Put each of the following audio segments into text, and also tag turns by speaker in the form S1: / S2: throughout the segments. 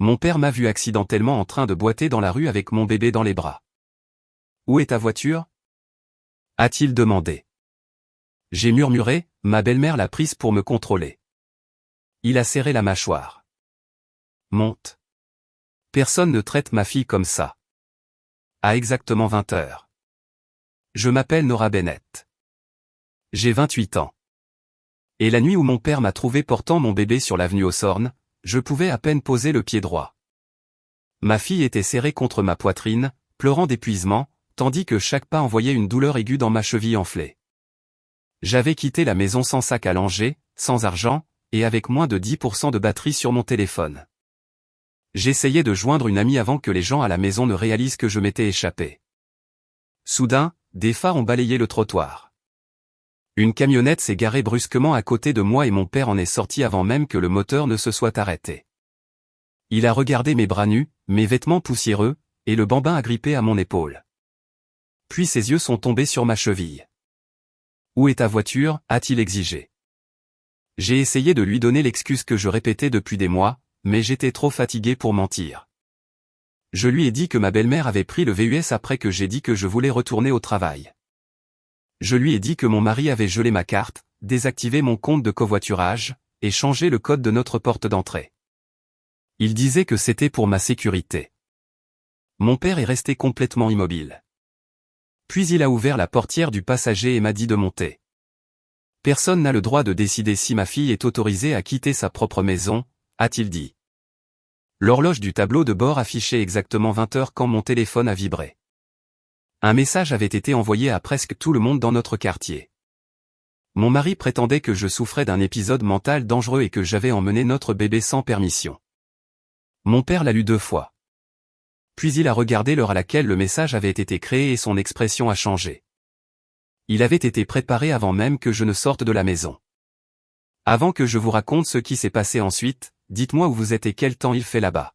S1: Mon père m'a vu accidentellement en train de boiter dans la rue avec mon bébé dans les bras. Où est ta voiture? A-t-il demandé. J'ai murmuré, ma belle-mère l'a prise pour me contrôler. Il a serré la mâchoire. Monte. Personne ne traite ma fille comme ça. À exactement 20 heures. Je m'appelle Nora Bennett. J'ai 28 ans. Et la nuit où mon père m'a trouvé portant mon bébé sur l'avenue Hawthorne, je pouvais à peine poser le pied droit. Ma fille était serrée contre ma poitrine, pleurant d'épuisement, tandis que chaque pas envoyait une douleur aiguë dans ma cheville enflée. J'avais quitté la maison sans sac à langer, sans argent, et avec moins de 10% de batterie sur mon téléphone. J'essayais de joindre une amie avant que les gens à la maison ne réalisent que je m'étais échappé. Soudain, des phares ont balayé le trottoir. Une camionnette s'est garée brusquement à côté de moi et mon père en est sorti avant même que le moteur ne se soit arrêté. Il a regardé mes bras nus, mes vêtements poussiéreux, et le bambin agrippé à mon épaule. Puis ses yeux sont tombés sur ma cheville. « Où est ta voiture ?» a-t-il exigé. J'ai essayé de lui donner l'excuse que je répétais depuis des mois, mais j'étais trop fatigué pour mentir. Je lui ai dit que ma belle-mère avait pris le VUS après que j'ai dit que je voulais retourner au travail. Je lui ai dit que mon mari avait gelé ma carte, désactivé mon compte de covoiturage, et changé le code de notre porte d'entrée. Il disait que c'était pour ma sécurité. Mon père est resté complètement immobile. Puis il a ouvert la portière du passager et m'a dit de monter. Personne n'a le droit de décider si ma fille est autorisée à quitter sa propre maison, a-t-il dit. L'horloge du tableau de bord affichait exactement 20 heures quand mon téléphone a vibré. Un message avait été envoyé à presque tout le monde dans notre quartier. Mon mari prétendait que je souffrais d'un épisode mental dangereux et que j'avais emmené notre bébé sans permission. Mon père l'a lu 2 fois. Puis il a regardé l'heure à laquelle le message avait été créé et son expression a changé. Il avait été préparé avant même que je ne sorte de la maison. Avant que je vous raconte ce qui s'est passé ensuite, dites-moi où vous êtes et quel temps il fait là-bas.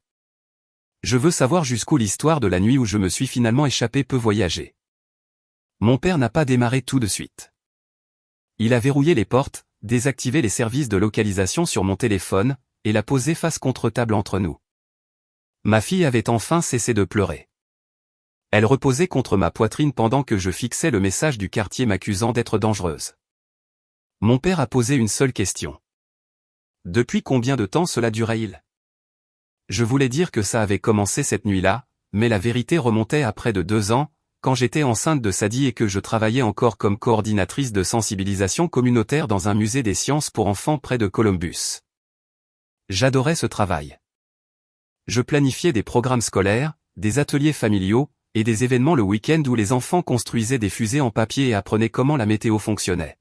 S1: Je veux savoir jusqu'où l'histoire de la nuit où je me suis finalement échappé peut voyager. Mon père n'a pas démarré tout de suite. Il a verrouillé les portes, désactivé les services de localisation sur mon téléphone, et l'a posé face contre table entre nous. Ma fille avait enfin cessé de pleurer. Elle reposait contre ma poitrine pendant que je fixais le message du quartier m'accusant d'être dangereuse. Mon père a posé une seule question. Depuis combien de temps cela durait-il? Je voulais dire que ça avait commencé cette nuit-là, mais la vérité remontait à près de 2 ans, quand j'étais enceinte de Sadie et que je travaillais encore comme coordinatrice de sensibilisation communautaire dans un musée des sciences pour enfants près de Columbus. J'adorais ce travail. Je planifiais des programmes scolaires, des ateliers familiaux, et des événements le week-end où les enfants construisaient des fusées en papier et apprenaient comment la météo fonctionnait.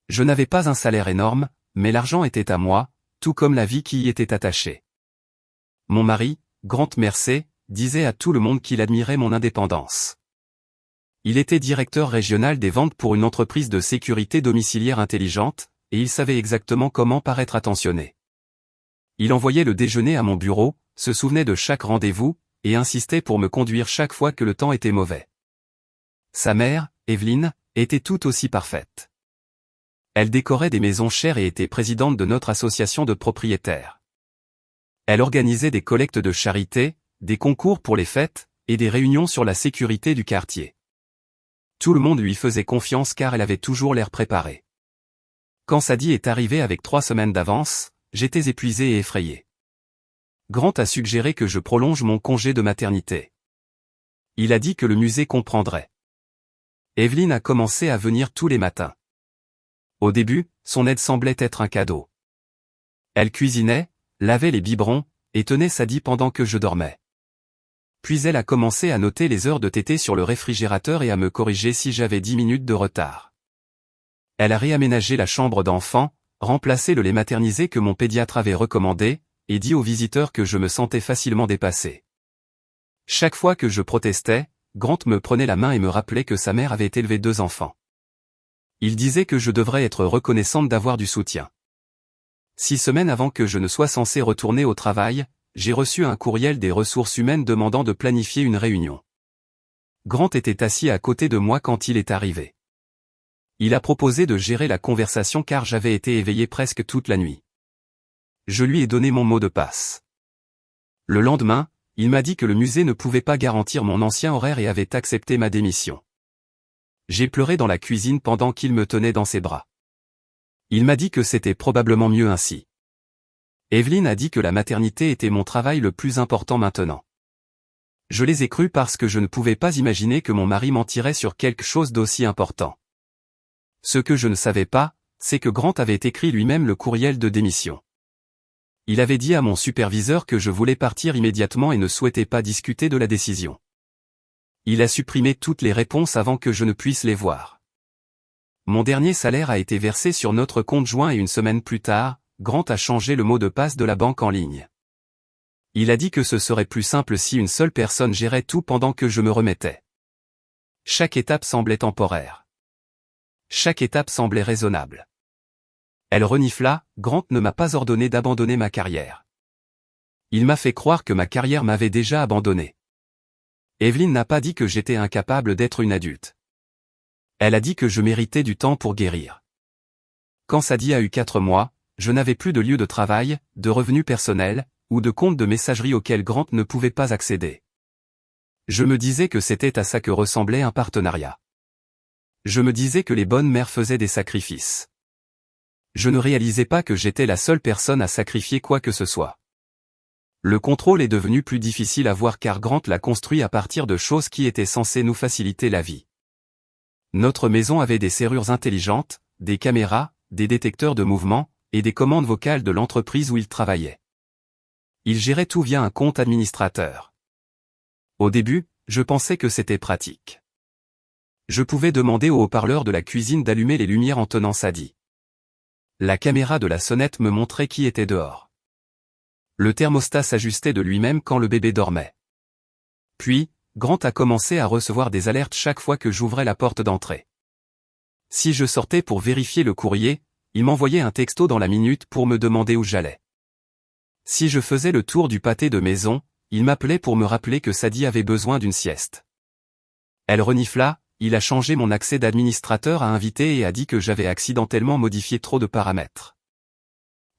S1: Je n'avais pas un salaire énorme, mais l'argent était à moi, tout comme la vie qui y était attachée. Mon mari, Grant Mercer, disait à tout le monde qu'il admirait mon indépendance. Il était directeur régional des ventes pour une entreprise de sécurité domiciliaire intelligente, et il savait exactement comment paraître attentionné. Il envoyait le déjeuner à mon bureau, se souvenait de chaque rendez-vous, et insistait pour me conduire chaque fois que le temps était mauvais. Sa mère, Evelyn, était tout aussi parfaite. Elle décorait des maisons chères et était présidente de notre association de propriétaires. Elle organisait des collectes de charité, des concours pour les fêtes, et des réunions sur la sécurité du quartier. Tout le monde lui faisait confiance car elle avait toujours l'air préparée. Quand Sadie est arrivée avec 3 semaines d'avance, j'étais épuisé et effrayé. Grant a suggéré que je prolonge mon congé de maternité. Il a dit que le musée comprendrait. Evelyn a commencé à venir tous les matins. Au début, son aide semblait être un cadeau. Elle cuisinait, lavait les biberons, et tenait Sadie pendant que je dormais. Puis elle a commencé à noter les heures de tétée sur le réfrigérateur et à me corriger si j'avais 10 minutes de retard. Elle a réaménagé la chambre d'enfant, remplacé le lait maternisé que mon pédiatre avait recommandé, et dit aux visiteurs que je me sentais facilement dépassé. Chaque fois que je protestais, Grant me prenait la main et me rappelait que sa mère avait élevé 2 enfants. Il disait que je devrais être reconnaissante d'avoir du soutien. 6 semaines avant que je ne sois censé retourner au travail, j'ai reçu un courriel des ressources humaines demandant de planifier une réunion. Grant était assis à côté de moi quand il est arrivé. Il a proposé de gérer la conversation car j'avais été éveillé presque toute la nuit. Je lui ai donné mon mot de passe. Le lendemain, il m'a dit que le musée ne pouvait pas garantir mon ancien horaire et avait accepté ma démission. J'ai pleuré dans la cuisine pendant qu'il me tenait dans ses bras. Il m'a dit que c'était probablement mieux ainsi. Evelyne a dit que la maternité était mon travail le plus important maintenant. Je les ai crus parce que je ne pouvais pas imaginer que mon mari mentirait sur quelque chose d'aussi important. Ce que je ne savais pas, c'est que Grant avait écrit lui-même le courriel de démission. Il avait dit à mon superviseur que je voulais partir immédiatement et ne souhaitais pas discuter de la décision. Il a supprimé toutes les réponses avant que je ne puisse les voir. Mon dernier salaire a été versé sur notre compte joint et une semaine plus tard, Grant a changé le mot de passe de la banque en ligne. Il a dit que ce serait plus simple si une seule personne gérait tout pendant que je me remettais. Chaque étape semblait temporaire. Chaque étape semblait raisonnable. Elle renifla, Grant ne m'a pas ordonné d'abandonner ma carrière. Il m'a fait croire que ma carrière m'avait déjà abandonné. Evelyne n'a pas dit que j'étais incapable d'être une adulte. Elle a dit que je méritais du temps pour guérir. Quand Sadie a eu 4 mois, je n'avais plus de lieu de travail, de revenus personnels, ou de compte de messagerie auquel Grant ne pouvait pas accéder. Je me disais que c'était à ça que ressemblait un partenariat. Je me disais que les bonnes mères faisaient des sacrifices. Je ne réalisais pas que j'étais la seule personne à sacrifier quoi que ce soit. Le contrôle est devenu plus difficile à voir car Grant l'a construit à partir de choses qui étaient censées nous faciliter la vie. Notre maison avait des serrures intelligentes, des caméras, des détecteurs de mouvement, et des commandes vocales de l'entreprise où il travaillait. Il gérait tout via un compte administrateur. Au début, je pensais que c'était pratique. Je pouvais demander au haut-parleur de la cuisine d'allumer les lumières en tenant Sadie. La caméra de la sonnette me montrait qui était dehors. Le thermostat s'ajustait de lui-même quand le bébé dormait. Puis, Grant a commencé à recevoir des alertes chaque fois que j'ouvrais la porte d'entrée. Si je sortais pour vérifier le courrier, il m'envoyait un texto dans la minute pour me demander où j'allais. Si je faisais le tour du pâté de maison, il m'appelait pour me rappeler que Sadie avait besoin d'une sieste. Elle renifla, il a changé mon accès d'administrateur à invité et a dit que j'avais accidentellement modifié trop de paramètres.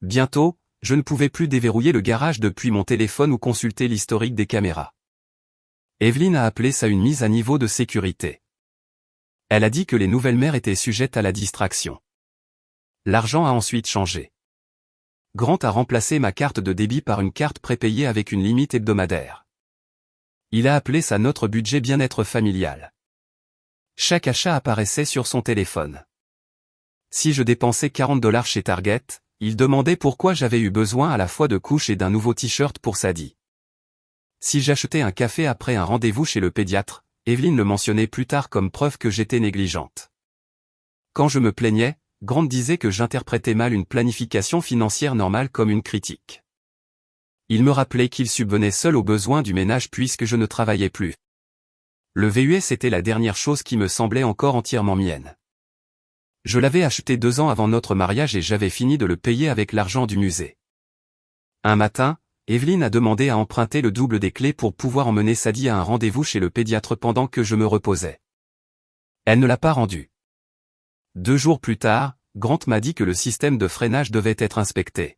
S1: Bientôt, je ne pouvais plus déverrouiller le garage depuis mon téléphone ou consulter l'historique des caméras. Evelyne a appelé ça une mise à niveau de sécurité. Elle a dit que les nouvelles mères étaient sujettes à la distraction. L'argent a ensuite changé. Grant a remplacé ma carte de débit par une carte prépayée avec une limite hebdomadaire. Il a appelé ça notre budget bien-être familial. Chaque achat apparaissait sur son téléphone. Si je dépensais $40 chez Target, il demandait pourquoi j'avais eu besoin à la fois de couches et d'un nouveau t-shirt pour Sadie. Si j'achetais un café après un rendez-vous chez le pédiatre, Evelyne le mentionnait plus tard comme preuve que j'étais négligente. Quand je me plaignais, Grant disait que j'interprétais mal une planification financière normale comme une critique. Il me rappelait qu'il subvenait seul aux besoins du ménage puisque je ne travaillais plus. Le VUS était la dernière chose qui me semblait encore entièrement mienne. Je l'avais acheté 2 ans avant notre mariage et j'avais fini de le payer avec l'argent du musée. Un matin, Evelyne a demandé à emprunter le double des clés pour pouvoir emmener Sadie à un rendez-vous chez le pédiatre pendant que je me reposais. Elle ne l'a pas rendu. 2 jours plus tard, Grant m'a dit que le système de freinage devait être inspecté.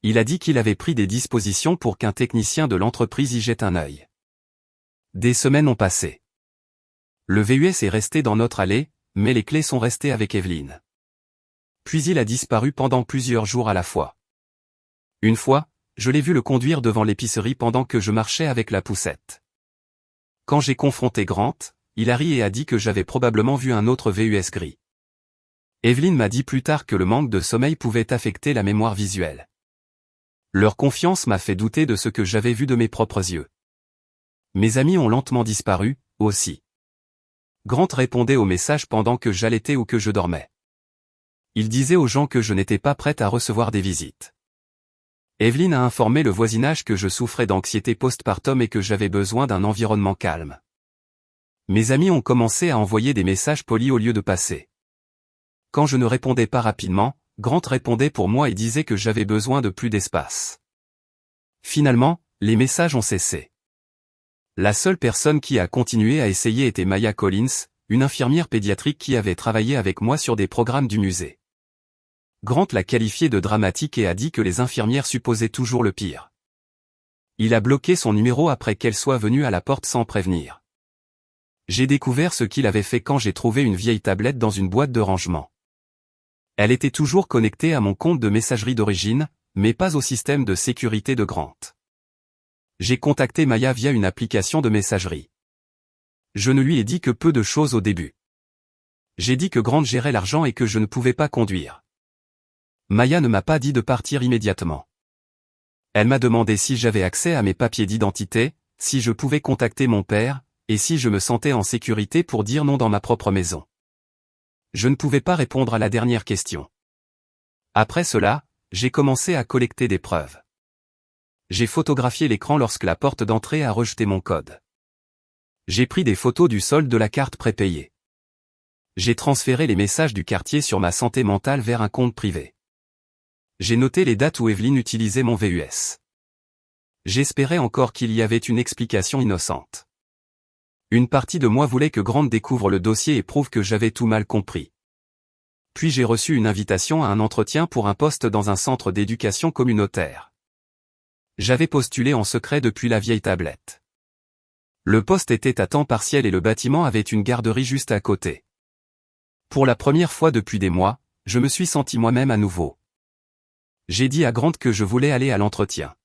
S1: Il a dit qu'il avait pris des dispositions pour qu'un technicien de l'entreprise y jette un œil. Des semaines ont passé. Le VUS est resté dans notre allée, mais les clés sont restées avec Evelyne. Puis il a disparu pendant plusieurs jours à la fois. Une fois, je l'ai vu le conduire devant l'épicerie pendant que je marchais avec la poussette. Quand j'ai confronté Grant, il a ri et a dit que j'avais probablement vu un autre VUS gris. Evelyne m'a dit plus tard que le manque de sommeil pouvait affecter la mémoire visuelle. Leur confiance m'a fait douter de ce que j'avais vu de mes propres yeux. Mes amis ont lentement disparu, aussi. Grant répondait aux messages pendant que j'allaitais ou que je dormais. Il disait aux gens que je n'étais pas prête à recevoir des visites. Evelyne a informé le voisinage que je souffrais d'anxiété postpartum et que j'avais besoin d'un environnement calme. Mes amis ont commencé à envoyer des messages polis au lieu de passer. Quand je ne répondais pas rapidement, Grant répondait pour moi et disait que j'avais besoin de plus d'espace. Finalement, les messages ont cessé. La seule personne qui a continué à essayer était Maya Collins, une infirmière pédiatrique qui avait travaillé avec moi sur des programmes du musée. Grant l'a qualifiée de dramatique et a dit que les infirmières supposaient toujours le pire. Il a bloqué son numéro après qu'elle soit venue à la porte sans prévenir. J'ai découvert ce qu'il avait fait quand j'ai trouvé une vieille tablette dans une boîte de rangement. Elle était toujours connectée à mon compte de messagerie d'origine, mais pas au système de sécurité de Grant. J'ai contacté Maya via une application de messagerie. Je ne lui ai dit que peu de choses au début. J'ai dit que Grant gérait l'argent et que je ne pouvais pas conduire. Maya ne m'a pas dit de partir immédiatement. Elle m'a demandé si j'avais accès à mes papiers d'identité, si je pouvais contacter mon père, et si je me sentais en sécurité pour dire non dans ma propre maison. Je ne pouvais pas répondre à la dernière question. Après cela, j'ai commencé à collecter des preuves. J'ai photographié l'écran lorsque la porte d'entrée a rejeté mon code. J'ai pris des photos du solde de la carte prépayée. J'ai transféré les messages du quartier sur ma santé mentale vers un compte privé. J'ai noté les dates où Evelyne utilisait mon VUS. J'espérais encore qu'il y avait une explication innocente. Une partie de moi voulait que Grant découvre le dossier et prouve que j'avais tout mal compris. Puis j'ai reçu une invitation à un entretien pour un poste dans un centre d'éducation communautaire. J'avais postulé en secret depuis la vieille tablette. Le poste était à temps partiel et le bâtiment avait une garderie juste à côté. Pour la première fois depuis des mois, je me suis senti moi-même à nouveau. J'ai dit à Grant que je voulais aller à l'entretien.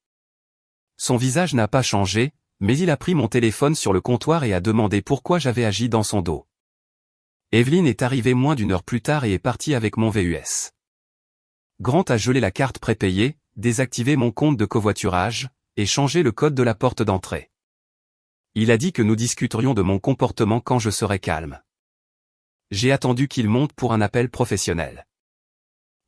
S1: Son visage n'a pas changé, mais il a pris mon téléphone sur le comptoir et a demandé pourquoi j'avais agi dans son dos. Evelyne est arrivée moins d'une heure plus tard et est partie avec mon VUS. Grant a gelé la carte prépayée, désactivé mon compte de covoiturage, et changé le code de la porte d'entrée. Il a dit que nous discuterions de mon comportement quand je serais calme. J'ai attendu qu'il monte pour un appel professionnel.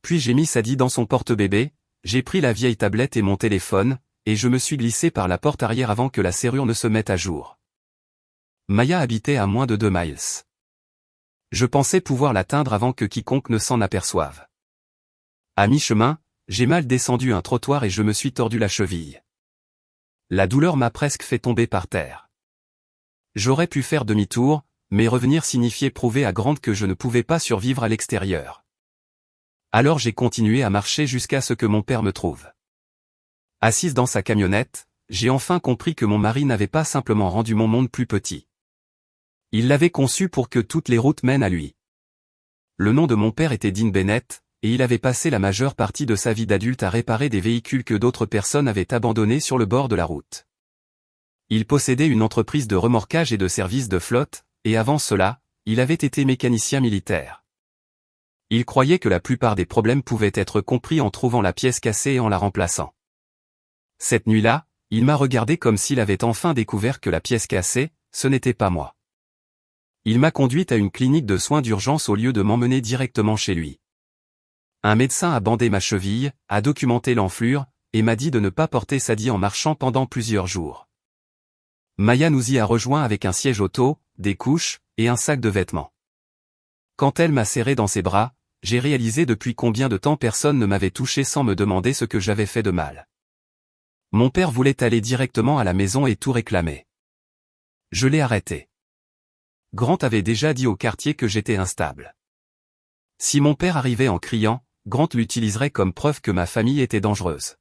S1: Puis j'ai mis Sadie dans son porte-bébé, j'ai pris la vieille tablette et mon téléphone, et je me suis glissé par la porte arrière avant que la serrure ne se mette à jour. Maya habitait à moins de 2 miles. Je pensais pouvoir l'atteindre avant que quiconque ne s'en aperçoive. À mi-chemin, j'ai mal descendu un trottoir et je me suis tordu la cheville. La douleur m'a presque fait tomber par terre. J'aurais pu faire demi-tour, mais revenir signifiait prouver à Grant que je ne pouvais pas survivre à l'extérieur. Alors j'ai continué à marcher jusqu'à ce que mon père me trouve. Assise dans sa camionnette, j'ai enfin compris que mon mari n'avait pas simplement rendu mon monde plus petit. Il l'avait conçu pour que toutes les routes mènent à lui. Le nom de mon père était Dean Bennett, et il avait passé la majeure partie de sa vie d'adulte à réparer des véhicules que d'autres personnes avaient abandonnés sur le bord de la route. Il possédait une entreprise de remorquage et de service de flotte, et avant cela, il avait été mécanicien militaire. Il croyait que la plupart des problèmes pouvaient être compris en trouvant la pièce cassée et en la remplaçant. Cette nuit-là, il m'a regardé comme s'il avait enfin découvert que la pièce cassée, ce n'était pas moi. Il m'a conduite à une clinique de soins d'urgence au lieu de m'emmener directement chez lui. Un médecin a bandé ma cheville, a documenté l'enflure, et m'a dit de ne pas porter Sadie en marchant pendant plusieurs jours. Maya nous y a rejoints avec un siège auto, des couches, et un sac de vêtements. Quand elle m'a serré dans ses bras, j'ai réalisé depuis combien de temps personne ne m'avait touché sans me demander ce que j'avais fait de mal. Mon père voulait aller directement à la maison et tout réclamer. Je l'ai arrêté. Grant avait déjà dit au quartier que j'étais instable. Si mon père arrivait en criant, Grant l'utiliserait comme preuve que ma famille était dangereuse.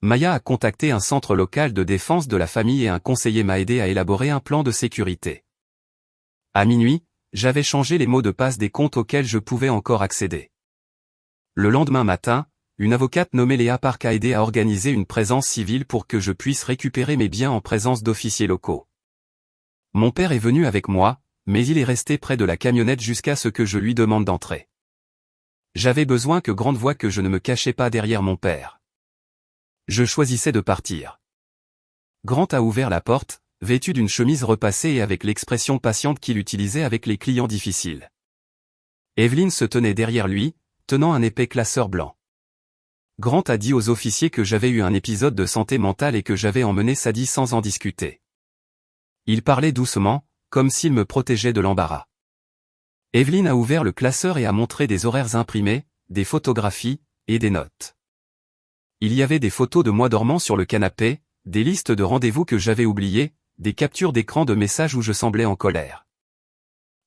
S1: Maya a contacté un centre local de défense de la famille et un conseiller m'a aidé à élaborer un plan de sécurité. À minuit, j'avais changé les mots de passe des comptes auxquels je pouvais encore accéder. Le lendemain matin, une avocate nommée Léa Park a aidé à organiser une présence civile pour que je puisse récupérer mes biens en présence d'officiers locaux. Mon père est venu avec moi, mais il est resté près de la camionnette jusqu'à ce que je lui demande d'entrer. J'avais besoin que Grant voie que je ne me cachais pas derrière mon père. Je choisissais de partir. Grant a ouvert la porte, vêtu d'une chemise repassée et avec l'expression patiente qu'il utilisait avec les clients difficiles. Evelyne se tenait derrière lui, tenant un épais classeur blanc. Grant a dit aux officiers que j'avais eu un épisode de santé mentale et que j'avais emmené Sadie sans en discuter. Il parlait doucement, comme s'il me protégeait de l'embarras. Evelyne a ouvert le classeur et a montré des horaires imprimés, des photographies, et des notes. Il y avait des photos de moi dormant sur le canapé, des listes de rendez-vous que j'avais oubliés, des captures d'écran de messages où je semblais en colère.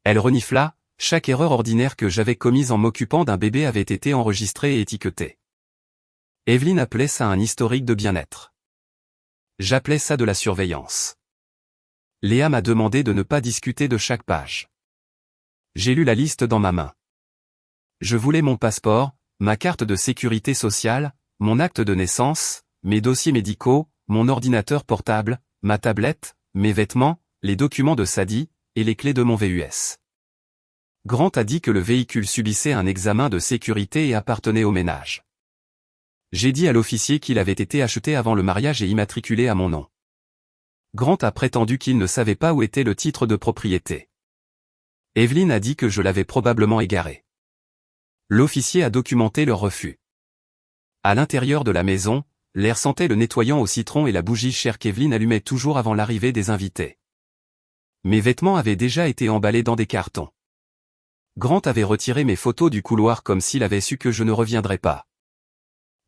S1: Elle renifla, chaque erreur ordinaire que j'avais commise en m'occupant d'un bébé avait été enregistrée et étiquetée. Evelyne appelait ça un historique de bien-être. J'appelais ça de la surveillance. Léa m'a demandé de ne pas discuter de chaque page. J'ai lu la liste dans ma main. Je voulais mon passeport, ma carte de sécurité sociale, mon acte de naissance, mes dossiers médicaux, mon ordinateur portable, ma tablette, mes vêtements, les documents de Sadie, et les clés de mon VUS. Grant a dit que le véhicule subissait un examen de sécurité et appartenait au ménage. J'ai dit à l'officier qu'il avait été acheté avant le mariage et immatriculé à mon nom. Grant a prétendu qu'il ne savait pas où était le titre de propriété. Evelyn a dit que je l'avais probablement égaré. L'officier a documenté leur refus. À l'intérieur de la maison, l'air sentait le nettoyant au citron et la bougie chère qu'Evelyn allumait toujours avant l'arrivée des invités. Mes vêtements avaient déjà été emballés dans des cartons. Grant avait retiré mes photos du couloir comme s'il avait su que je ne reviendrais pas.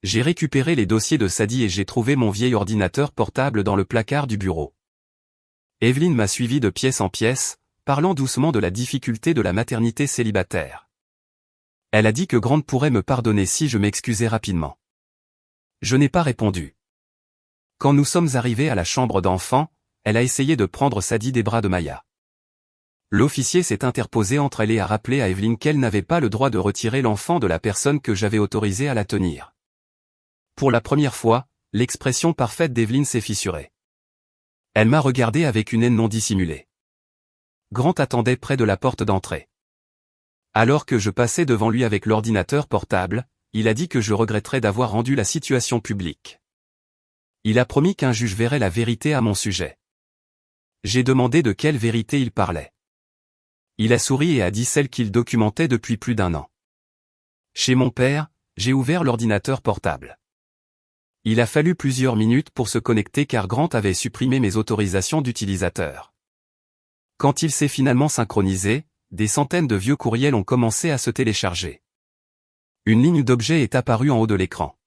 S1: J'ai récupéré les dossiers de Sadie et j'ai trouvé mon vieil ordinateur portable dans le placard du bureau. Evelyn m'a suivi de pièce en pièce, parlant doucement de la difficulté de la maternité célibataire. Elle a dit que Grant pourrait me pardonner si je m'excusais rapidement. Je n'ai pas répondu. Quand nous sommes arrivés à la chambre d'enfant, elle a essayé de prendre Sadie des bras de Maya. L'officier s'est interposé entre elle et a rappelé à Evelyn qu'elle n'avait pas le droit de retirer l'enfant de la personne que j'avais autorisée à la tenir. Pour la première fois, l'expression parfaite d'Evelyn s'est fissurée. Elle m'a regardé avec une haine non dissimulée. Grant attendait près de la porte d'entrée. Alors que je passais devant lui avec l'ordinateur portable, il a dit que je regretterais d'avoir rendu la situation publique. Il a promis qu'un juge verrait la vérité à mon sujet. J'ai demandé de quelle vérité il parlait. Il a souri et a dit celle qu'il documentait depuis plus d'1 an. Chez mon père, j'ai ouvert l'ordinateur portable. Il a fallu plusieurs minutes pour se connecter car Grant avait supprimé mes autorisations d'utilisateur. Quand il s'est finalement synchronisé, des centaines de vieux courriels ont commencé à se télécharger. Une ligne d'objet est apparue en haut de l'écran.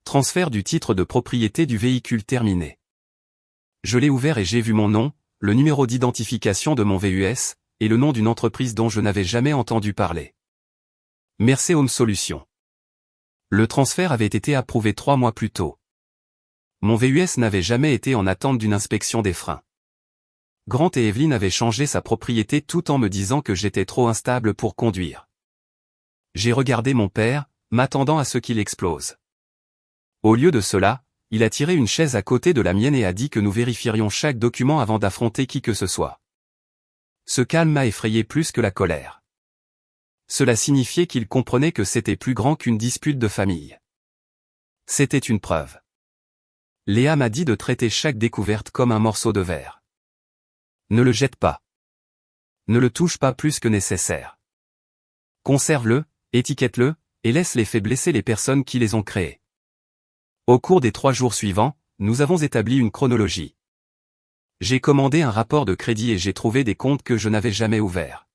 S1: Transfert du titre de propriété du véhicule terminé. Je l'ai ouvert et j'ai vu mon nom, le numéro d'identification de mon VUS, et le nom d'une entreprise dont je n'avais jamais entendu parler. Mercer Home Solutions. Le transfert avait été approuvé 3 mois plus tôt. Mon VUS n'avait jamais été en attente d'une inspection des freins. Grant et Evelyn avaient changé sa propriété tout en me disant que j'étais trop instable pour conduire. J'ai regardé mon père, m'attendant à ce qu'il explose. Au lieu de cela, il a tiré une chaise à côté de la mienne et a dit que nous vérifierions chaque document avant d'affronter qui que ce soit. Ce calme m'a effrayé plus que la colère. Cela signifiait qu'il comprenait que c'était plus grand qu'une dispute de famille. C'était une preuve. Léa m'a dit de traiter chaque découverte comme un morceau de verre. Ne le jette pas. Ne le touche pas plus que nécessaire. Conserve-le, étiquette-le, et laisse l'effet blesser les personnes qui les ont créés. Au cours des 3 jours suivants, nous avons établi une chronologie. J'ai commandé un rapport de crédit et j'ai trouvé des comptes que je n'avais jamais ouverts.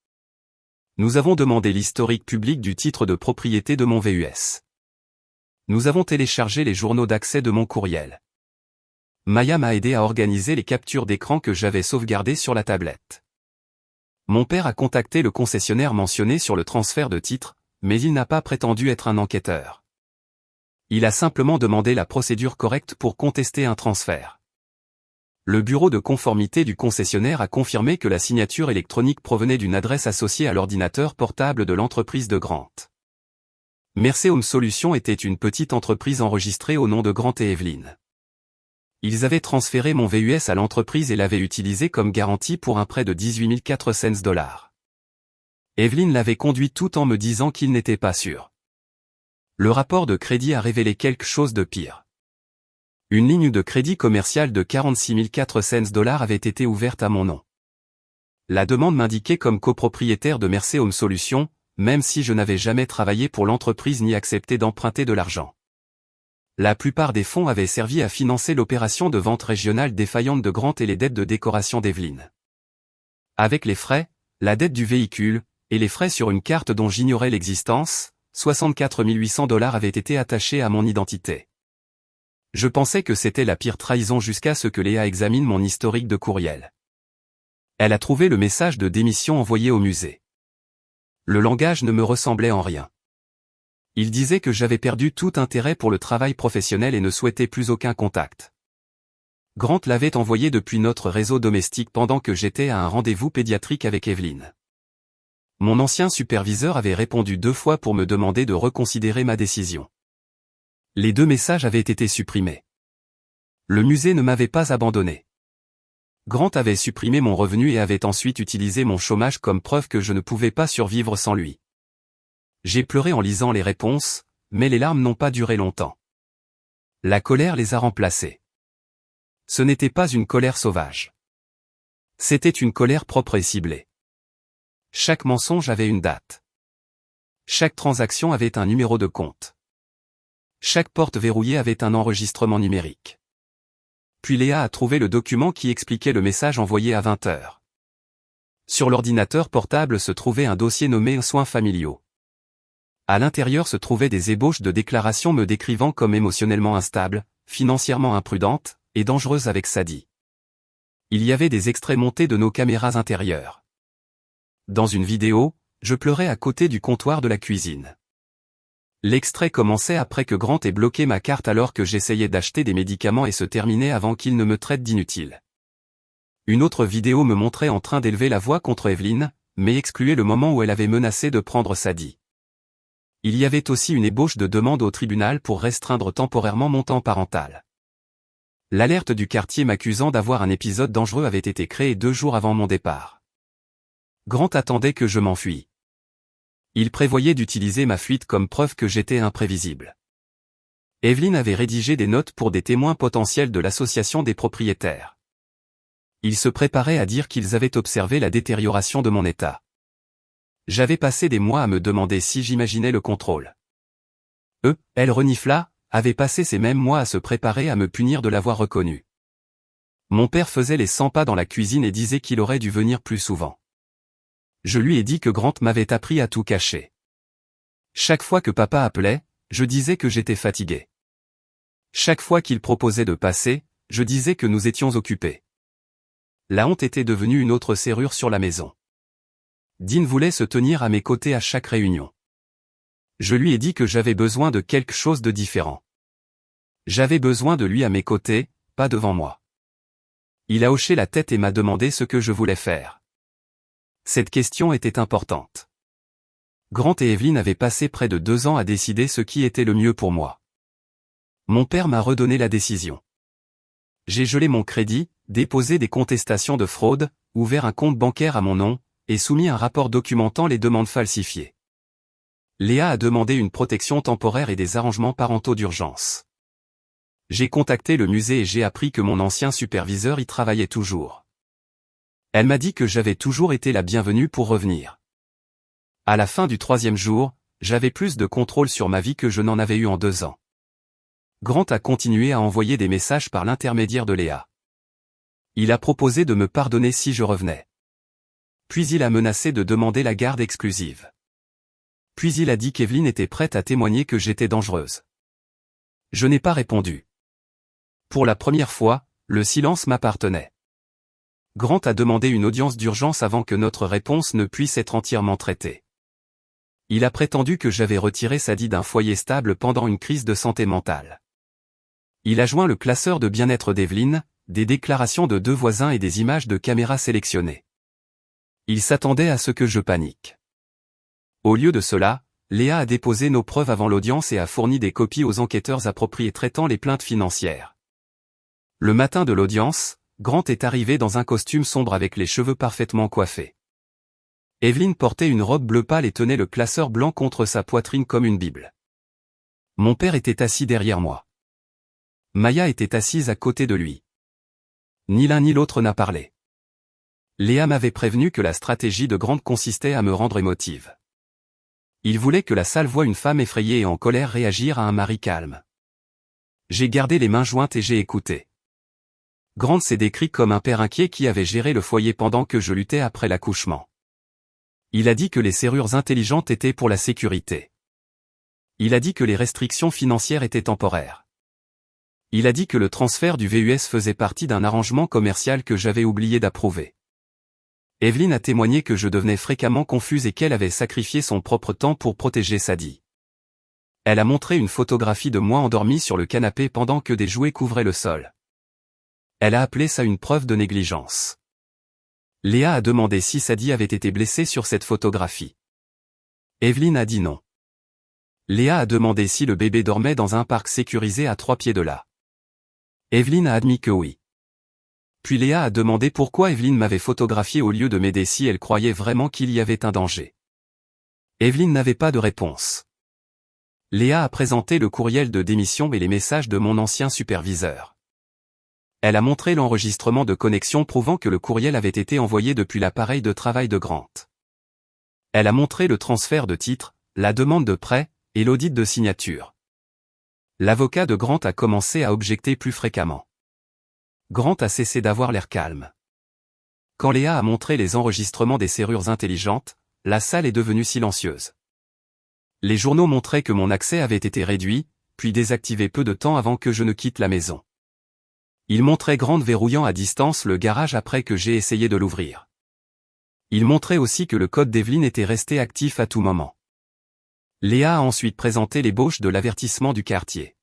S1: Nous avons demandé l'historique public du titre de propriété de mon VUS. Nous avons téléchargé les journaux d'accès de mon courriel. Maya m'a aidé à organiser les captures d'écran que j'avais sauvegardées sur la tablette. Mon père a contacté le concessionnaire mentionné sur le transfert de titre, mais il n'a pas prétendu être un enquêteur. Il a simplement demandé la procédure correcte pour contester un transfert. Le bureau de conformité du concessionnaire a confirmé que la signature électronique provenait d'une adresse associée à l'ordinateur portable de l'entreprise de Grant. Mercer Home Solutions était une petite entreprise enregistrée au nom de Grant et Evelyn. Ils avaient transféré mon VUS à l'entreprise et l'avaient utilisé comme garantie pour un prêt de $18,400. Evelyn l'avait conduit tout en me disant qu'il n'était pas sûr. Le rapport de crédit a révélé quelque chose de pire. Une ligne de crédit commercial de $46,400 avait été ouverte à mon nom. La demande m'indiquait comme copropriétaire de Mercer Home Solutions, même si je n'avais jamais travaillé pour l'entreprise ni accepté d'emprunter de l'argent. La plupart des fonds avaient servi à financer l'opération de vente régionale défaillante de Grant et les dettes de décoration d'Evelyn. Avec les frais, la dette du véhicule, et les frais sur une carte dont j'ignorais l'existence, $64,800 avaient été attachés à mon identité. Je pensais que c'était la pire trahison jusqu'à ce que Léa examine mon historique de courriel. Elle a trouvé le message de démission envoyé au musée. Le langage ne me ressemblait en rien. Il disait que j'avais perdu tout intérêt pour le travail professionnel et ne souhaitait plus aucun contact. Grant l'avait envoyé depuis notre réseau domestique pendant que j'étais à un rendez-vous pédiatrique avec Evelyn. Mon ancien superviseur avait répondu 2 fois pour me demander de reconsidérer ma décision. Les 2 messages avaient été supprimés. Le musée ne m'avait pas abandonné. Grant avait supprimé mon revenu et avait ensuite utilisé mon chômage comme preuve que je ne pouvais pas survivre sans lui. J'ai pleuré en lisant les réponses, mais les larmes n'ont pas duré longtemps. La colère les a remplacées. Ce n'était pas une colère sauvage. C'était une colère propre et ciblée. Chaque mensonge avait une date. Chaque transaction avait un numéro de compte. Chaque porte verrouillée avait un enregistrement numérique. Puis Léa a trouvé le document qui expliquait le message envoyé à 20 heures. Sur l'ordinateur portable se trouvait un dossier nommé « Soins familiaux ». À l'intérieur se trouvaient des ébauches de déclarations me décrivant comme émotionnellement instable, financièrement imprudente, et dangereuse avec Sadie. Il y avait des extraits montés de nos caméras intérieures. Dans une vidéo, je pleurais à côté du comptoir de la cuisine. L'extrait commençait après que Grant ait bloqué ma carte alors que j'essayais d'acheter des médicaments et se terminait avant qu'il ne me traite d'inutile. Une autre vidéo me montrait en train d'élever la voix contre Evelyn, mais excluait le moment où elle avait menacé de prendre Sadie. Il y avait aussi une ébauche de demande au tribunal pour restreindre temporairement mon temps parental. L'alerte du quartier m'accusant d'avoir un épisode dangereux avait été créée 2 jours avant mon départ. Grant attendait que je m'enfuis. Il prévoyait d'utiliser ma fuite comme preuve que j'étais imprévisible. Evelyn avait rédigé des notes pour des témoins potentiels de l'association des propriétaires. Il se préparait à dire qu'ils avaient observé la détérioration de mon état. J'avais passé des mois à me demander si j'imaginais le contrôle. Elle renifla, avait passé ces mêmes mois à se préparer à me punir de l'avoir reconnu. Mon père faisait les 100 pas dans la cuisine et disait qu'il aurait dû venir plus souvent. Je lui ai dit que Grant m'avait appris à tout cacher. Chaque fois que papa appelait, je disais que j'étais fatigué. Chaque fois qu'il proposait de passer, je disais que nous étions occupés. La honte était devenue une autre serrure sur la maison. Dean voulait se tenir à mes côtés à chaque réunion. Je lui ai dit que j'avais besoin de quelque chose de différent. J'avais besoin de lui à mes côtés, pas devant moi. Il a hoché la tête et m'a demandé ce que je voulais faire. Cette question était importante. Grant et Evelyn avaient passé près de 2 ans à décider ce qui était le mieux pour moi. Mon père m'a redonné la décision. J'ai gelé mon crédit, déposé des contestations de fraude, ouvert un compte bancaire à mon nom, et soumis un rapport documentant les demandes falsifiées. Léa a demandé une protection temporaire et des arrangements parentaux d'urgence. J'ai contacté le musée et j'ai appris que mon ancien superviseur y travaillait toujours. Elle m'a dit que j'avais toujours été la bienvenue pour revenir. À la fin du 3e jour, j'avais plus de contrôle sur ma vie que je n'en avais eu en 2 ans. Grant a continué à envoyer des messages par l'intermédiaire de Léa. Il a proposé de me pardonner si je revenais. Puis il a menacé de demander la garde exclusive. Puis il a dit qu'Evelyn était prête à témoigner que j'étais dangereuse. Je n'ai pas répondu. Pour la première fois, le silence m'appartenait. Grant a demandé une audience d'urgence avant que notre réponse ne puisse être entièrement traitée. Il a prétendu que j'avais retiré Sadie d'un foyer stable pendant une crise de santé mentale. Il a joint le classeur de bien-être d'Evelyn, des déclarations de 2 voisins et des images de caméras sélectionnées. Il s'attendait à ce que je panique. Au lieu de cela, Léa a déposé nos preuves avant l'audience et a fourni des copies aux enquêteurs appropriés traitant les plaintes financières. Le matin de l'audience, Grant est arrivé dans un costume sombre avec les cheveux parfaitement coiffés. Evelyn portait une robe bleu pâle et tenait le classeur blanc contre sa poitrine comme une bible. Mon père était assis derrière moi. Maya était assise à côté de lui. Ni l'un ni l'autre n'a parlé. Léa m'avait prévenu que la stratégie de Grant consistait à me rendre émotive. Il voulait que la salle voie une femme effrayée et en colère réagir à un mari calme. J'ai gardé les mains jointes et j'ai écouté. Grant s'est décrit comme un père inquiet qui avait géré le foyer pendant que je luttais après l'accouchement. Il a dit que les serrures intelligentes étaient pour la sécurité. Il a dit que les restrictions financières étaient temporaires. Il a dit que le transfert du VUS faisait partie d'un arrangement commercial que j'avais oublié d'approuver. Evelyn a témoigné que je devenais fréquemment confuse et qu'elle avait sacrifié son propre temps pour protéger Sadie. Elle a montré une photographie de moi endormi sur le canapé pendant que des jouets couvraient le sol. Elle a appelé ça une preuve de négligence. Léa a demandé si Sadie avait été blessée sur cette photographie. Evelyne a dit non. Léa a demandé si le bébé dormait dans un parc sécurisé à 3 pieds de là. Evelyne a admis que oui. Puis Léa a demandé pourquoi Evelyne m'avait photographié au lieu de m'aider si elle croyait vraiment qu'il y avait un danger. Evelyne n'avait pas de réponse. Léa a présenté le courriel de démission et les messages de mon ancien superviseur. Elle a montré l'enregistrement de connexion prouvant que le courriel avait été envoyé depuis l'appareil de travail de Grant. Elle a montré le transfert de titres, la demande de prêt, et l'audit de signature. L'avocat de Grant a commencé à objecter plus fréquemment. Grant a cessé d'avoir l'air calme. Quand Léa a montré les enregistrements des serrures intelligentes, la salle est devenue silencieuse. Les journaux montraient que mon accès avait été réduit, puis désactivé peu de temps avant que je ne quitte la maison. Il montrait Grant verrouillant à distance le garage après que j'ai essayé de l'ouvrir. Il montrait aussi que le code d'Evelyne était resté actif à tout moment. Léa a ensuite présenté l'ébauche de l'avertissement du quartier.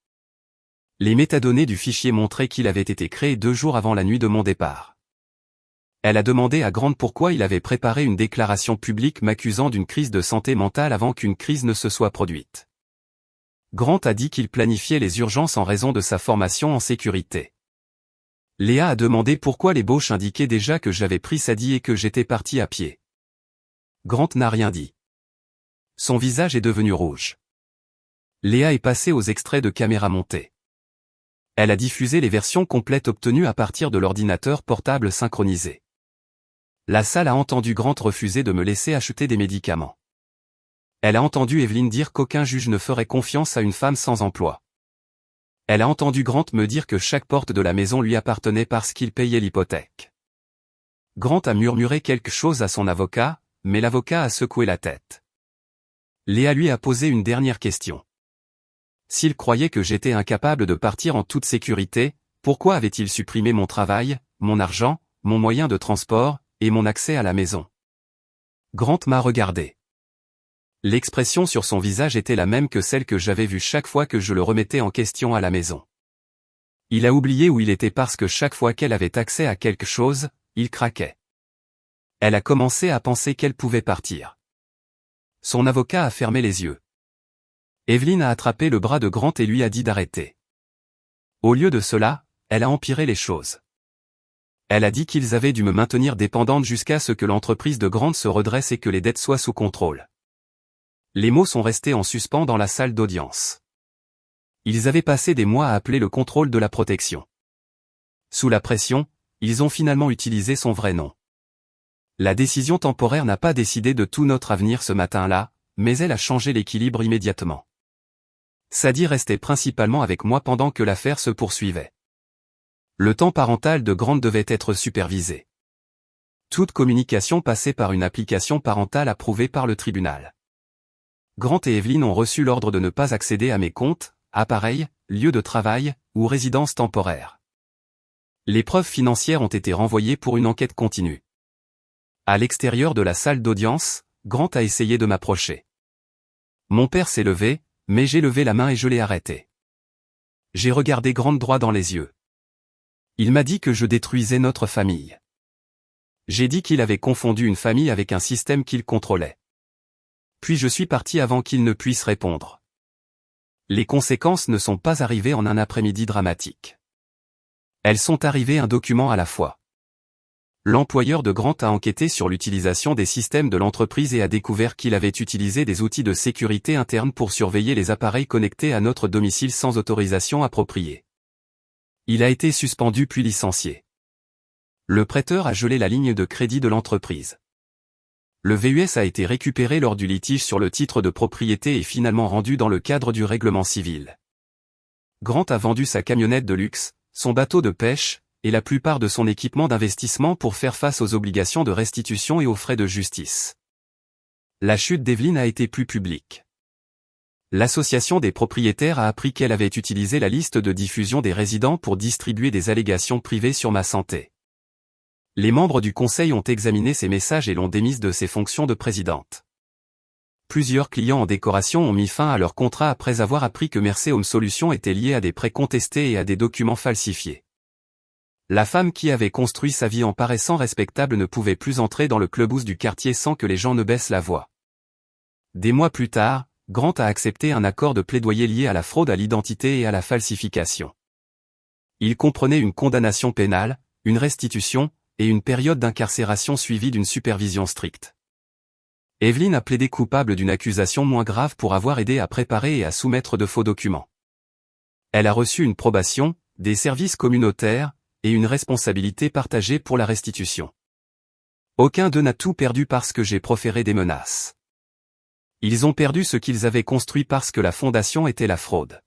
S1: Les métadonnées du fichier montraient qu'il avait été créé 2 jours avant la nuit de mon départ. Elle a demandé à Grant pourquoi il avait préparé une déclaration publique m'accusant d'une crise de santé mentale avant qu'une crise ne se soit produite. Grant a dit qu'il planifiait les urgences en raison de sa formation en sécurité. Léa a demandé pourquoi l'ébauche indiquait déjà que j'avais pris Sadie et que j'étais parti à pied. Grant n'a rien dit. Son visage est devenu rouge. Léa est passée aux extraits de caméra montée. Elle a diffusé les versions complètes obtenues à partir de l'ordinateur portable synchronisé. La salle a entendu Grant refuser de me laisser acheter des médicaments. Elle a entendu Evelyne dire qu'aucun juge ne ferait confiance à une femme sans emploi. Elle a entendu Grant me dire que chaque porte de la maison lui appartenait parce qu'il payait l'hypothèque. Grant a murmuré quelque chose à son avocat, mais l'avocat a secoué la tête. Léa lui a posé une dernière question. S'il croyait que j'étais incapable de partir en toute sécurité, pourquoi avait-il supprimé mon travail, mon argent, mon moyen de transport, et mon accès à la maison? Grant m'a regardé. L'expression sur son visage était la même que celle que j'avais vue chaque fois que je le remettais en question à la maison. Il a oublié où il était parce que chaque fois qu'elle avait accès à quelque chose, il craquait. Elle a commencé à penser qu'elle pouvait partir. Son avocat a fermé les yeux. Evelyne a attrapé le bras de Grant et lui a dit d'arrêter. Au lieu de cela, elle a empiré les choses. Elle a dit qu'ils avaient dû me maintenir dépendante jusqu'à ce que l'entreprise de Grant se redresse et que les dettes soient sous contrôle. Les mots sont restés en suspens dans la salle d'audience. Ils avaient passé des mois à appeler le contrôle de la protection. Sous la pression, ils ont finalement utilisé son vrai nom. La décision temporaire n'a pas décidé de tout notre avenir ce matin-là, mais elle a changé l'équilibre immédiatement. Sadie restait principalement avec moi pendant que l'affaire se poursuivait. Le temps parental de Grant devait être supervisé. Toute communication passait par une application parentale approuvée par le tribunal. Grant et Evelyne ont reçu l'ordre de ne pas accéder à mes comptes, appareils, lieux de travail, ou résidences temporaires. Les preuves financières ont été renvoyées pour une enquête continue. À l'extérieur de la salle d'audience, Grant a essayé de m'approcher. Mon père s'est levé, mais j'ai levé la main et je l'ai arrêté. J'ai regardé Grant droit dans les yeux. Il m'a dit que je détruisais notre famille. J'ai dit qu'il avait confondu une famille avec un système qu'il contrôlait. Puis je suis parti avant qu'il ne puisse répondre. Les conséquences ne sont pas arrivées en un après-midi dramatique. Elles sont arrivées un document à la fois. L'employeur de Grant a enquêté sur l'utilisation des systèmes de l'entreprise et a découvert qu'il avait utilisé des outils de sécurité interne pour surveiller les appareils connectés à notre domicile sans autorisation appropriée. Il a été suspendu puis licencié. Le prêteur a gelé la ligne de crédit de l'entreprise. Le VUS a été récupéré lors du litige sur le titre de propriété et finalement rendu dans le cadre du règlement civil. Grant a vendu sa camionnette de luxe, son bateau de pêche, et la plupart de son équipement d'investissement pour faire face aux obligations de restitution et aux frais de justice. La chute d'Evelyne a été plus publique. L'association des propriétaires a appris qu'elle avait utilisé la liste de diffusion des résidents pour distribuer des allégations privées sur ma santé. Les membres du conseil ont examiné ces messages et l'ont démise de ses fonctions de présidente. Plusieurs clients en décoration ont mis fin à leur contrat après avoir appris que Mercer Home Solutions était lié à des prêts contestés et à des documents falsifiés. La femme qui avait construit sa vie en paraissant respectable ne pouvait plus entrer dans le clubhouse du quartier sans que les gens ne baissent la voix. Des mois plus tard, Grant a accepté un accord de plaidoyer lié à la fraude à l'identité et à la falsification. Il comprenait une condamnation pénale, une restitution, et une période d'incarcération suivie d'une supervision stricte. Evelyn a plaidé coupable d'une accusation moins grave pour avoir aidé à préparer et à soumettre de faux documents. Elle a reçu une probation, des services communautaires, et une responsabilité partagée pour la restitution. Aucun d'eux n'a tout perdu parce que j'ai proféré des menaces. Ils ont perdu ce qu'ils avaient construit parce que la fondation était la fraude.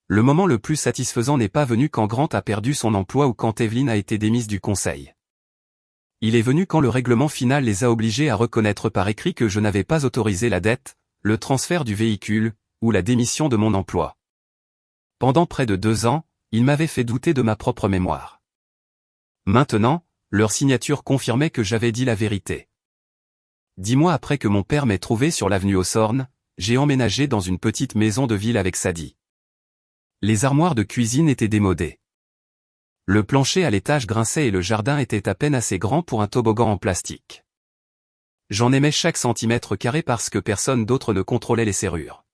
S1: Le moment le plus satisfaisant n'est pas venu quand Grant a perdu son emploi ou quand Evelyn a été démise du conseil. Il est venu quand le règlement final les a obligés à reconnaître par écrit que je n'avais pas autorisé la dette, le transfert du véhicule, ou la démission de mon emploi. Pendant près de 2 ans, ils m'avaient fait douter de ma propre mémoire. Maintenant, leur signature confirmait que j'avais dit la vérité. 10 mois après que mon père m'ait trouvé sur l'avenue Hawthorne, j'ai emménagé dans une petite maison de ville avec Sadie. Les armoires de cuisine étaient démodées. Le plancher à l'étage grinçait et le jardin était à peine assez grand pour un toboggan en plastique. J'en aimais chaque centimètre carré parce que personne d'autre ne contrôlait les serrures.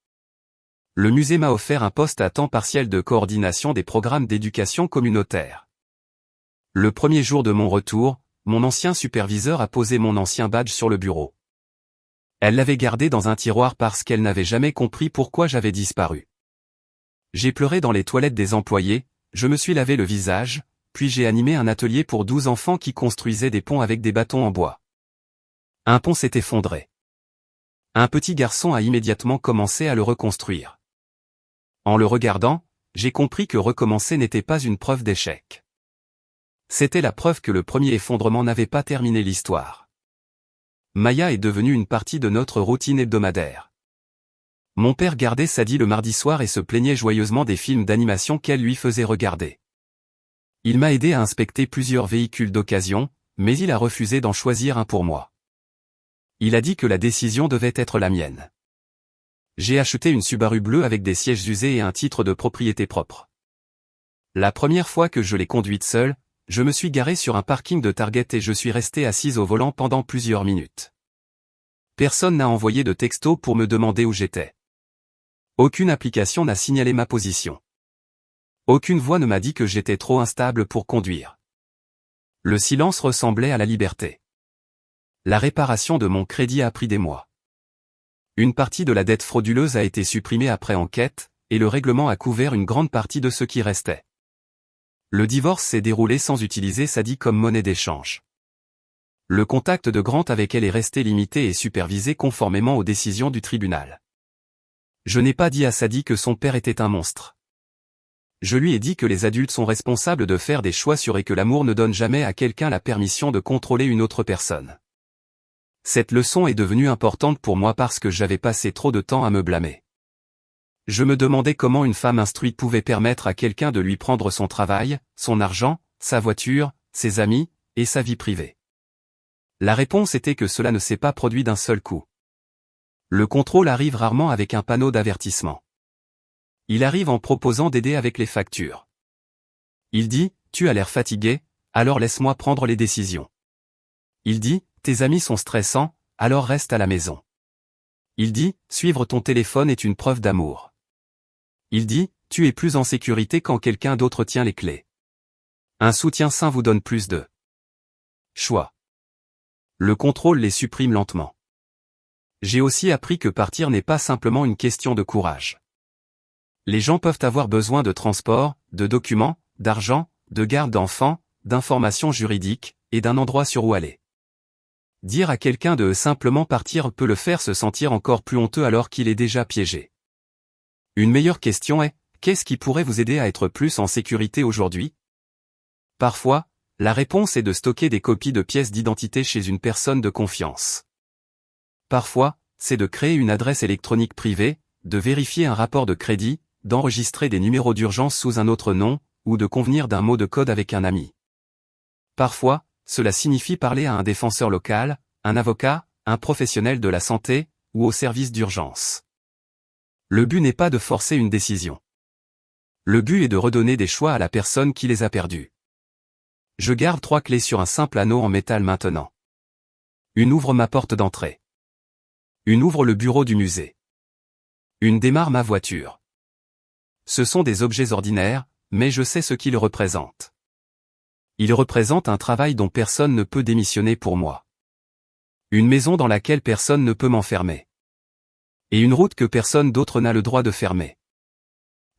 S1: Le musée m'a offert un poste à temps partiel de coordination des programmes d'éducation communautaire. Le premier jour de mon retour, mon ancien superviseur a posé mon ancien badge sur le bureau. Elle l'avait gardé dans un tiroir parce qu'elle n'avait jamais compris pourquoi j'avais disparu. J'ai pleuré dans les toilettes des employés, je me suis lavé le visage, puis j'ai animé un atelier pour 12 enfants qui construisaient des ponts avec des bâtons en bois. Un pont s'est effondré. Un petit garçon a immédiatement commencé à le reconstruire. En le regardant, j'ai compris que recommencer n'était pas une preuve d'échec. C'était la preuve que le premier effondrement n'avait pas terminé l'histoire. Maya est devenue une partie de notre routine hebdomadaire. Mon père gardait Sadie le mardi soir et se plaignait joyeusement des films d'animation qu'elle lui faisait regarder. Il m'a aidé à inspecter plusieurs véhicules d'occasion, mais il a refusé d'en choisir un pour moi. Il a dit que la décision devait être la mienne. J'ai acheté une Subaru bleue avec des sièges usés et un titre de propriété propre. La première fois que je l'ai conduite seule, je me suis garé sur un parking de Target et je suis resté assise au volant pendant plusieurs minutes. Personne n'a envoyé de texto pour me demander où j'étais. Aucune application n'a signalé ma position. Aucune voix ne m'a dit que j'étais trop instable pour conduire. Le silence ressemblait à la liberté. La réparation de mon crédit a pris des mois. Une partie de la dette frauduleuse a été supprimée après enquête, et le règlement a couvert une grande partie de ce qui restait. Le divorce s'est déroulé sans utiliser Sadie comme monnaie d'échange. Le contact de Grant avec elle est resté limité et supervisé conformément aux décisions du tribunal. Je n'ai pas dit à Sadie que son père était un monstre. Je lui ai dit que les adultes sont responsables de faire des choix sûrs et que l'amour ne donne jamais à quelqu'un la permission de contrôler une autre personne. Cette leçon est devenue importante pour moi parce que j'avais passé trop de temps à me blâmer. Je me demandais comment une femme instruite pouvait permettre à quelqu'un de lui prendre son travail, son argent, sa voiture, ses amis, et sa vie privée. La réponse était que cela ne s'est pas produit d'un seul coup. Le contrôle arrive rarement avec un panneau d'avertissement. Il arrive en proposant d'aider avec les factures. Il dit, tu as l'air fatigué, alors laisse-moi prendre les décisions. Il dit, tes amis sont stressants, alors reste à la maison. Il dit, suivre ton téléphone est une preuve d'amour. Il dit, tu es plus en sécurité quand quelqu'un d'autre tient les clés. Un soutien sain vous donne plus de choix. Le contrôle les supprime lentement. J'ai aussi appris que partir n'est pas simplement une question de courage. Les gens peuvent avoir besoin de transport, de documents, d'argent, de garde d'enfants, d'informations juridiques, et d'un endroit sur où aller. Dire à quelqu'un de simplement partir peut le faire se sentir encore plus honteux alors qu'il est déjà piégé. Une meilleure question est, qu'est-ce qui pourrait vous aider à être plus en sécurité aujourd'hui? Parfois, la réponse est de stocker des copies de pièces d'identité chez une personne de confiance. Parfois, c'est de créer une adresse électronique privée, de vérifier un rapport de crédit, d'enregistrer des numéros d'urgence sous un autre nom, ou de convenir d'un mot de code avec un ami. Parfois, cela signifie parler à un défenseur local, un avocat, un professionnel de la santé, ou au service d'urgence. Le but n'est pas de forcer une décision. Le but est de redonner des choix à la personne qui les a perdus. Je garde 3 clés sur un simple anneau en métal maintenant. Une ouvre ma porte d'entrée. Une ouvre le bureau du musée. Une démarre ma voiture. Ce sont des objets ordinaires, mais je sais ce qu'ils représentent. Ils représentent un travail dont personne ne peut démissionner pour moi. Une maison dans laquelle personne ne peut m'enfermer. Et une route que personne d'autre n'a le droit de fermer.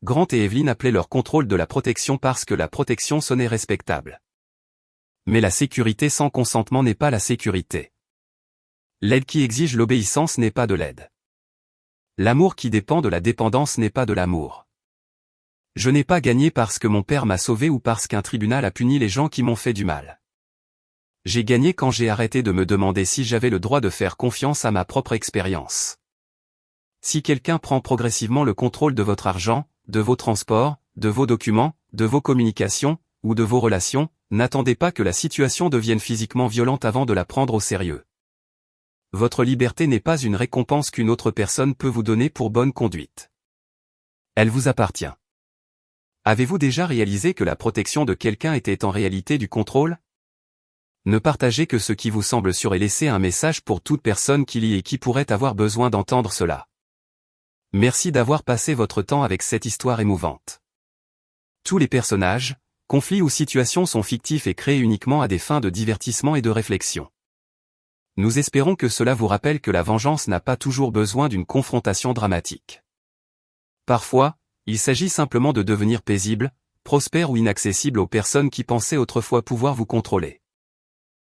S1: Grant et Evelyn appelaient leur contrôle de la protection parce que la protection sonnait respectable. Mais la sécurité sans consentement n'est pas la sécurité. L'aide qui exige l'obéissance n'est pas de l'aide. L'amour qui dépend de la dépendance n'est pas de l'amour. Je n'ai pas gagné parce que mon père m'a sauvé ou parce qu'un tribunal a puni les gens qui m'ont fait du mal. J'ai gagné quand j'ai arrêté de me demander si j'avais le droit de faire confiance à ma propre expérience. Si quelqu'un prend progressivement le contrôle de votre argent, de vos transports, de vos documents, de vos communications, ou de vos relations, n'attendez pas que la situation devienne physiquement violente avant de la prendre au sérieux. Votre liberté n'est pas une récompense qu'une autre personne peut vous donner pour bonne conduite. Elle vous appartient. Avez-vous déjà réalisé que la protection de quelqu'un était en réalité du contrôle? Ne partagez que ce qui vous semble sûr et laissez un message pour toute personne qui lit et qui pourrait avoir besoin d'entendre cela. Merci d'avoir passé votre temps avec cette histoire émouvante. Tous les personnages, conflits ou situations sont fictifs et créés uniquement à des fins de divertissement et de réflexion. Nous espérons que cela vous rappelle que la vengeance n'a pas toujours besoin d'une confrontation dramatique. Parfois, il s'agit simplement de devenir paisible, prospère ou inaccessible aux personnes qui pensaient autrefois pouvoir vous contrôler.